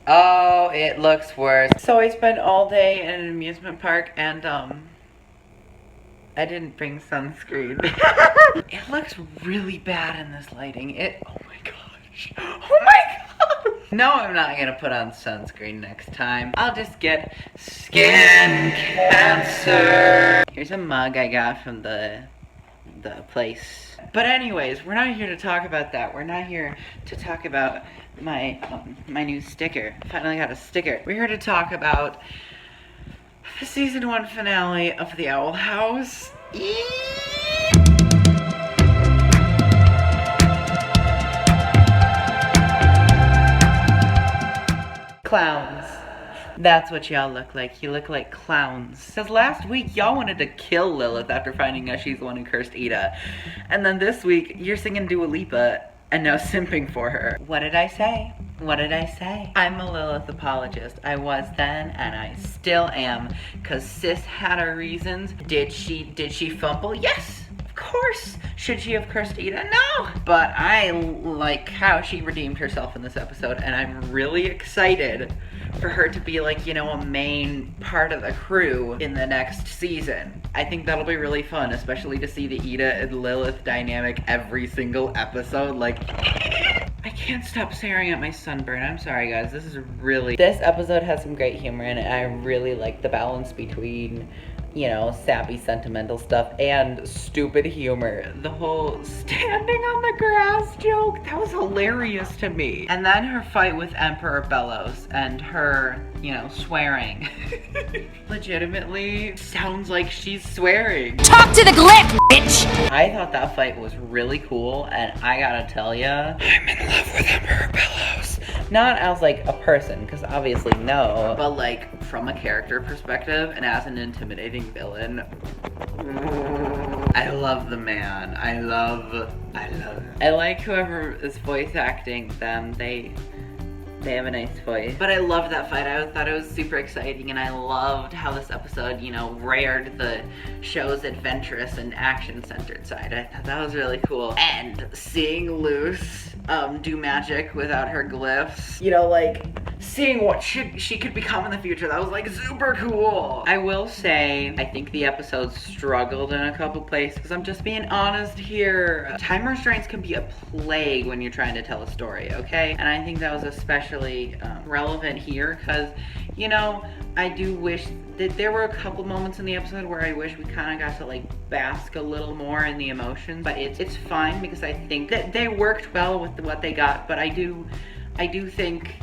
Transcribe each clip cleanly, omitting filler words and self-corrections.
Oh, it looks worse. So I spent all day in an amusement park and I didn't bring sunscreen. It looks really bad in this lighting. Oh my gosh. Oh my god. No, I'm not gonna put on sunscreen next time. I'll just get skin cancer. Here's a mug I got from the place. But anyways, we're not here to talk about that. We're not here to talk about my new sticker. Finally got a sticker. We're here to talk about the season 1 finale of The Owl House. Clowns. That's what y'all look like. You look like clowns. Because last week, y'all wanted to kill Lilith after finding out she's the one who cursed Ida. And then this week, you're singing Dua Lipa and now simping for her. What did I say? What did I say? I'm a Lilith apologist. I was then, and I still am. Because sis had her reasons. Did she fumble? Yes! Of course. Should she have cursed Ida? No! But I like how she redeemed herself in this episode, and I'm really excited for her to be like, you know, a main part of the crew in the next season. I think that'll be really fun, especially to see the Ida and Lilith dynamic every single episode. Like, I can't stop staring at my sunburn. I'm sorry, guys. This episode has some great humor in it. I really like the balance between, you know, sappy, sentimental stuff and stupid humor. The whole standing on the grass joke, that was hilarious to me. And then her fight with Emperor Bellows and her, you know, swearing. Legitimately sounds like she's swearing. Talk to the glyph, bitch! I thought that fight was really cool, and I gotta tell ya, I'm in love with Emperor Bellows. Not as like a person, because obviously no, but like from a character perspective and as an intimidating villain. I love the man. I love him. I like whoever is voice acting them. They have a nice voice. But I loved that fight. I thought it was super exciting, and I loved how this episode, you know, reared the show's adventurous and action-centered side. I thought that was really cool. And seeing Luce do magic without her glyphs, you know, like seeing what she could become in the future, that was like super cool. I will say, I think the episode struggled in a couple places, because I'm just being honest here. Time restraints can be a plague when you're trying to tell a story, okay? And I think that was especially relevant here, because, you know, I do wish that there were a couple moments in the episode where I wish we kind of got to like bask a little more in the emotions, but it's fine, because I think that they worked well with what they got, but I do think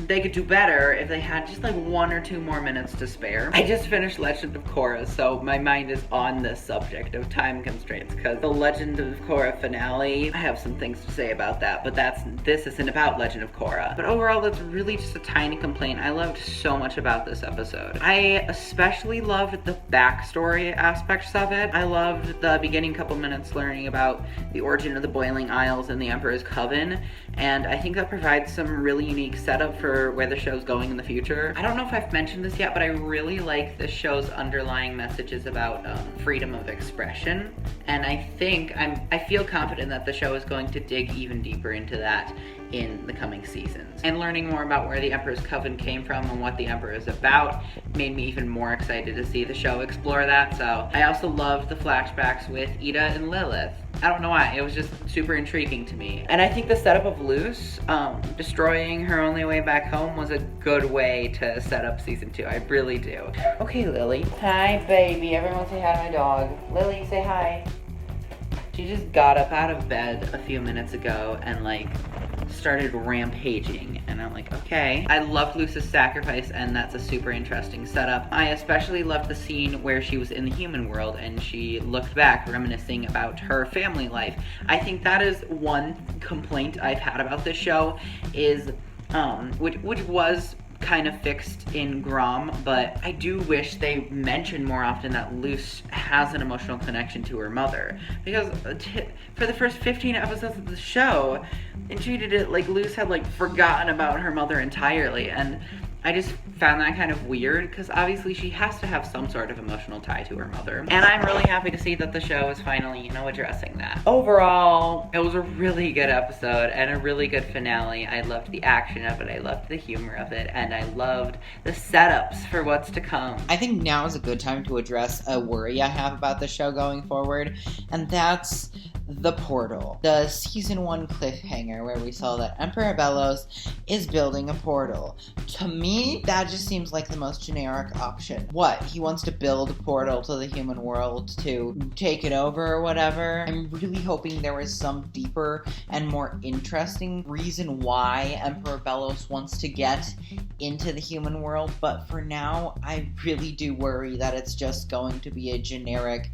they could do better if they had just like 1 or 2 more minutes to spare. I just finished Legend of Korra, so my mind is on this subject of time constraints, because the Legend of Korra finale, I have some things to say about that, but this isn't about Legend of Korra. But overall, that's really just a tiny complaint. I loved so much about this episode. I especially loved the backstory aspects of it. I loved the beginning couple minutes learning about the origin of the Boiling Isles and the Emperor's Coven, and I think that provides some really unique setup for where the show's going in the future. I don't know if I've mentioned this yet, but I really like the show's underlying messages about freedom of expression, and I feel confident that the show is going to dig even deeper into that in the coming seasons. And learning more about where the Emperor's Coven came from and what the Emperor is about made me even more excited to see the show explore that. So I also loved the flashbacks with Ida and Lilith. I don't know why, it was just super intriguing to me. And I think the setup of Luce destroying her only way back home was a good way to set up season 2. I really do. Okay, Lily. Hi, baby. Everyone say hi to my dog. Lily, say hi. She just got up out of bed a few minutes ago and like started rampaging, and I'm like, okay. I loved Luce's sacrifice, and that's a super interesting setup. I especially loved the scene where she was in the human world and she looked back, reminiscing about her family life. I think that is one complaint I've had about this show, is which was kind of fixed in Grom, but I do wish they mentioned more often that Luce has an emotional connection to her mother, because for the first 15 episodes of the show, they treated it like Luce had like forgotten about her mother entirely, and I just found that kind of weird because obviously she has to have some sort of emotional tie to her mother. And I'm really happy to see that the show is finally, you know, addressing that. Overall, it was a really good episode and a really good finale. I loved the action of it, I loved the humor of it, and I loved the setups for what's to come. I think now is a good time to address a worry I have about the show going forward, and that's the portal. The season 1 cliffhanger where we saw that Emperor Bellos is building a portal. To me, that just seems like the most generic option. What? He wants to build a portal to the human world to take it over or whatever? I'm really hoping there is some deeper and more interesting reason why Emperor Bellos wants to get into the human world, but for now, I really do worry that it's just going to be a generic,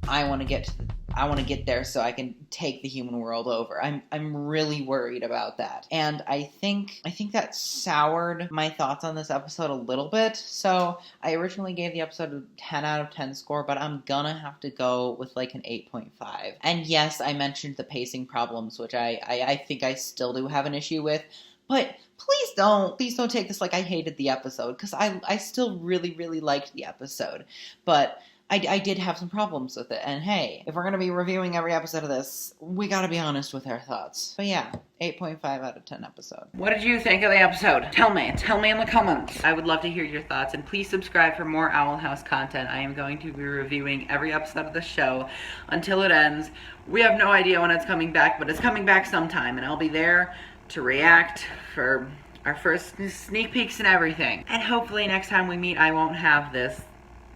I want to get there so I can take the human world over. I'm really worried about that. And I think that soured my thoughts on this episode a little bit. So I originally gave the episode a 10 out of 10 score, but I'm gonna have to go with like an 8.5. And yes, I mentioned the pacing problems, which I think I still do have an issue with. But please don't take this like I hated the episode, because I still really, really liked the episode. But I did have some problems with it, and hey, if we're going to be reviewing every episode of this, we gotta be honest with our thoughts. But yeah, 8.5 out of 10 episode. What did you think of the episode? Tell me in the comments. I would love to hear your thoughts, and please subscribe for more Owl House content. I am going to be reviewing every episode of the show until it ends. We have no idea when it's coming back, but it's coming back sometime, and I'll be there to react for our first sneak peeks and everything. And hopefully next time we meet, I won't have this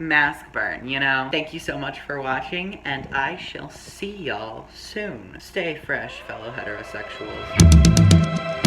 mask burn, you know? Thank you so much for watching, and I shall see y'all soon. Stay fresh, fellow heterosexuals.